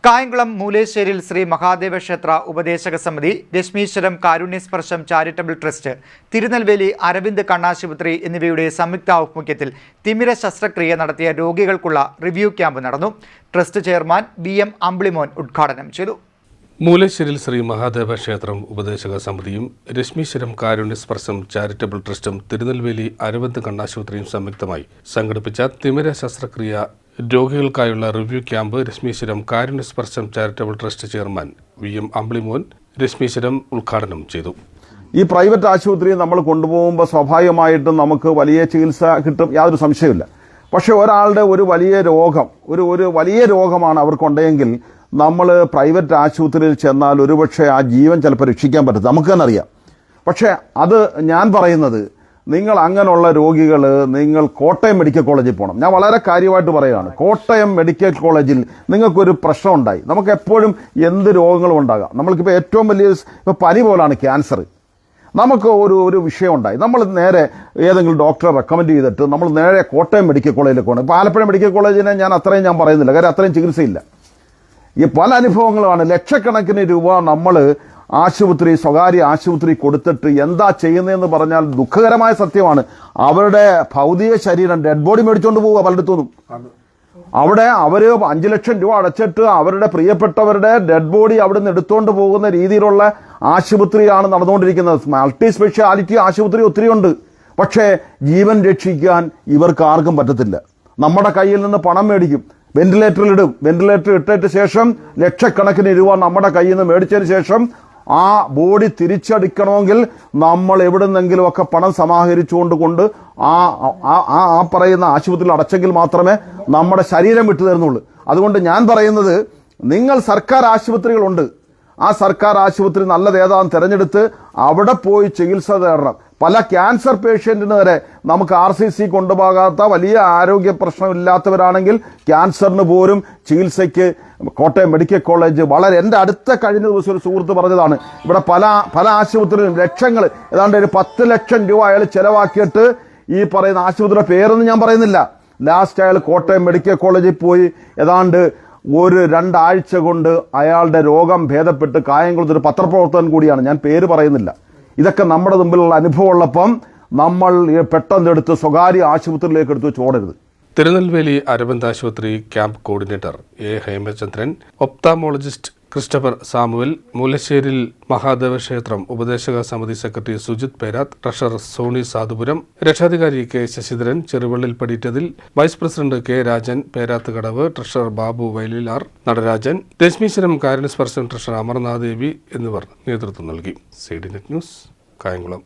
കായംകുളം മൂലേശ്ശേരിയിൽ ശ്രീ മഹാദേവ ക്ഷേത്ര ഉപദേശക സമിതി, രശ്മീശ്വരം കാരുണ്യസ്പർശം ചാരിറ്റബിൾ ട്രസ്റ്റ്, തിരുനെൽവേലി അരവിന്ദ് കണ്ണാശുപത്രി എന്നിവയുടെ സംയുക്ത ആഭിമുഖ്യത്തിൽ തിമിര ശസ്ത്രക്രിയ നടത്തിയ രോഗികൾക്കുള്ള റിവ്യൂ ക്യാമ്പ് നടന്നു. ട്രസ്റ്റ് ചെയർമാൻ BM അമ്പിളിമോൻ ഉദ്ഘാടനം ചെയ്തു. മൂലേശ്ശേരിയിൽ ശ്രീ മഹാദേവ ക്ഷേത്രം ഉപദേശക സമിതിയും രശ്മീശ്വരം കാരുണ്യസ്പർശം ചാരിറ്റബിൾ ട്രസ്റ്റും തിരുനെൽവേലി അരവിന്ദ് കണ്ണാശുപത്രിയും സംയുക്തമായി സംഘടിപ്പിച്ച തിമിര ശസ്ത്രക്രിയ രോഗികൾക്കായുള്ള റിവ്യൂ ക്യാമ്പ് രശ്മീശ്വരം കാരുണ്യസ്പർശം charitable trust chairman BM Ambilimon Rashmeeswaram ഉദ്ഘാടനം ചെയ്തു. ഈ പ്രൈവറ്റ് ആശുപത്രിയിൽ നമ്മൾ കൊണ്ടുപോകുമ്പോൾ സ്വാഭാവികമായിട്ടും നമുക്ക് വലിയ ചികിത്സ കിട്ടും, യാതൊരു സംശയമില്ല. പക്ഷെ ഒരാളുടെ ഒരു വലിയ രോഗമാണ് അവർക്കുണ്ടെങ്കിൽ നമ്മൾ പ്രൈവറ്റ് ആശുപത്രിയിൽ ചെന്നാൽ ഒരുപക്ഷെ ആ ജീവൻ ചിലപ്പോൾ രക്ഷിക്കാൻ പറ്റും, നമുക്ക് തന്നെ അറിയാം. പക്ഷെ അത് ഞാൻ പറയുന്നത്, നിങ്ങൾ അങ്ങനെയുള്ള രോഗികൾ നിങ്ങൾ കോട്ടയം മെഡിക്കൽ കോളേജിൽ പോകണം. ഞാൻ വളരെ കാര്യമായിട്ട് പറയുകയാണ്. കോട്ടയം മെഡിക്കൽ കോളേജിൽ നിങ്ങൾക്കൊരു പ്രശ്നം ഉണ്ടായി, നമുക്ക് എപ്പോഴും എന്ത് രോഗങ്ങളും ഉണ്ടാകാം. നമ്മൾക്കിപ്പോൾ ഏറ്റവും വലിയ ഇപ്പോൾ പനി പോലാണ് ക്യാൻസർ. നമുക്ക് ഒരു വിഷയം ഉണ്ടായി, നമ്മൾ നേരെ ഏതെങ്കിലും ഡോക്ടറെ റെക്കമെൻഡ് ചെയ്തിട്ട് നമ്മൾ നേരെ കോട്ടയം മെഡിക്കൽ കോളേജിലേക്ക് പോകണം. ഇപ്പോൾ ആലപ്പുഴ മെഡിക്കൽ കോളേജിനെ ഞാൻ പറയുന്നില്ല, കാര്യം അത്രയും ചികിത്സയില്ല. ഈ പല അനുഭവങ്ങളാണ്. ലക്ഷക്കണക്കിന് രൂപ നമ്മൾ സ്വകാര്യ ആശുപത്രി കൊടുത്തിട്ട് എന്താ ചെയ്യുന്നതെന്ന് പറഞ്ഞാൽ ദുഃഖകരമായ സത്യമാണ്. അവരുടെ ഭൗതിക ശരീരം ഡെഡ് ബോഡി മേടിച്ചുകൊണ്ട് പോവുക പലയിടത്തുനിന്നും. അവിടെ അവർ 5 ലക്ഷം രൂപ അടച്ചിട്ട് അവരുടെ പ്രിയപ്പെട്ടവരുടെ ഡെഡ് ബോഡി അവിടെ നിന്ന് എടുത്തുകൊണ്ട് പോകുന്ന രീതിയിലുള്ള ആശുപത്രിയാണ് നടന്നുകൊണ്ടിരിക്കുന്നത്. മൾട്ടി സ്പെഷ്യാലിറ്റി ആശുപത്രി ഒത്തിരിയുണ്ട്. പക്ഷേ ജീവൻ രക്ഷിക്കാൻ ഇവർക്ക് ആർക്കും പറ്റത്തില്ല. നമ്മുടെ കയ്യിൽ നിന്ന് പണം മേടിക്കും, വെന്റിലേറ്റർ ഇട്ടിട്ട് ശേഷം ലക്ഷക്കണക്കിന് രൂപ നമ്മുടെ കയ്യിൽ നിന്ന് മേടിച്ചതിന് ശേഷം ആ ബോഡി തിരിച്ചടിക്കണമെങ്കിൽ നമ്മൾ എവിടുന്നെങ്കിലുമൊക്കെ പണം സമാഹരിച്ചുകൊണ്ട് ആ പറയുന്ന ആശുപത്രിയിൽ അടച്ചെങ്കിൽ മാത്രമേ നമ്മുടെ ശരീരം വിട്ടു തരുന്നുള്ളൂ. അതുകൊണ്ട് ഞാൻ പറയുന്നത്, നിങ്ങൾ സർക്കാർ ആശുപത്രികളുണ്ട്, ആ സർക്കാർ ആശുപത്രി നല്ലത് ഏതാണെന്ന് തിരഞ്ഞെടുത്ത് അവിടെ പോയി ചികിത്സ തേടണം. പല ക്യാൻസർ പേഷ്യന്റിന് വരെ നമുക്ക് RCC കൊണ്ടുപോകാത്ത വലിയ ആരോഗ്യ പ്രശ്നമില്ലാത്തവരാണെങ്കിൽ ക്യാൻസറിന് പോലും ചികിത്സയ്ക്ക് കോട്ടയം മെഡിക്കൽ കോളേജ് എൻ്റെ അടുത്ത കഴിഞ്ഞ ദിവസം ഒരു സുഹൃത്ത് പറഞ്ഞതാണ്, ഇവിടെ പല ആശുപത്രിയിലും ലക്ഷങ്ങൾ, ഏതാണ്ട് ഒരു 10 ലക്ഷം രൂപ അയാൾ ചെലവാക്കിയിട്ട് ഈ പറയുന്ന ആശുപത്രിയുടെ പേരൊന്നും ഞാൻ പറയുന്നില്ല. ലാസ്റ്റ് അയാൾ കോട്ടയം മെഡിക്കൽ കോളേജിൽ പോയി ഏതാണ്ട് 2 ആഴ്ച കൊണ്ട് അയാളുടെ രോഗം ഭേദപ്പെട്ട് കായംകുളത്ത് ഒരു പത്രപ്രവർത്തകൻ കൂടിയാണ്, ഞാൻ പേര് പറയുന്നില്ല. ഇതൊക്കെ നമ്മുടെ മുമ്പിലുള്ള അനുഭവമുള്ളപ്പം നമ്മൾ പെട്ടെന്ന് എടുത്ത് സ്വകാര്യ ആശുപത്രിയിലേക്ക് എടുത്ത് ചോടരുത്. തിരുനെൽവേലി അരവിന്ദ് ആശുപത്രി camp coordinator Hemachandran, ophthalmologist Christopher Samuel, മൂലശ്ശേരിൽ മഹാദേവ ക്ഷേത്രം ഉപദേശക സമിതി സെക്രട്ടറി സുജിത് പേരാത്ത്, ട്രഷറർ സോണി സാധുപുരം, രക്ഷാധികാരി K ശശിധരൻ, ചെറുവള്ളിൽ പടിറ്റതിൽ, vice president K Rajan, Perath Kadavu, treasurer Babu വയലിലാർ, നടരാജൻ, രശ്മീശ്വരം കാരുണ്യസ്പർശം ട്രഷറർ അമർനാഥ് ദേവി എന്നിവർ നേതൃത്വം നൽകി. CDNet news, Kayamkulam.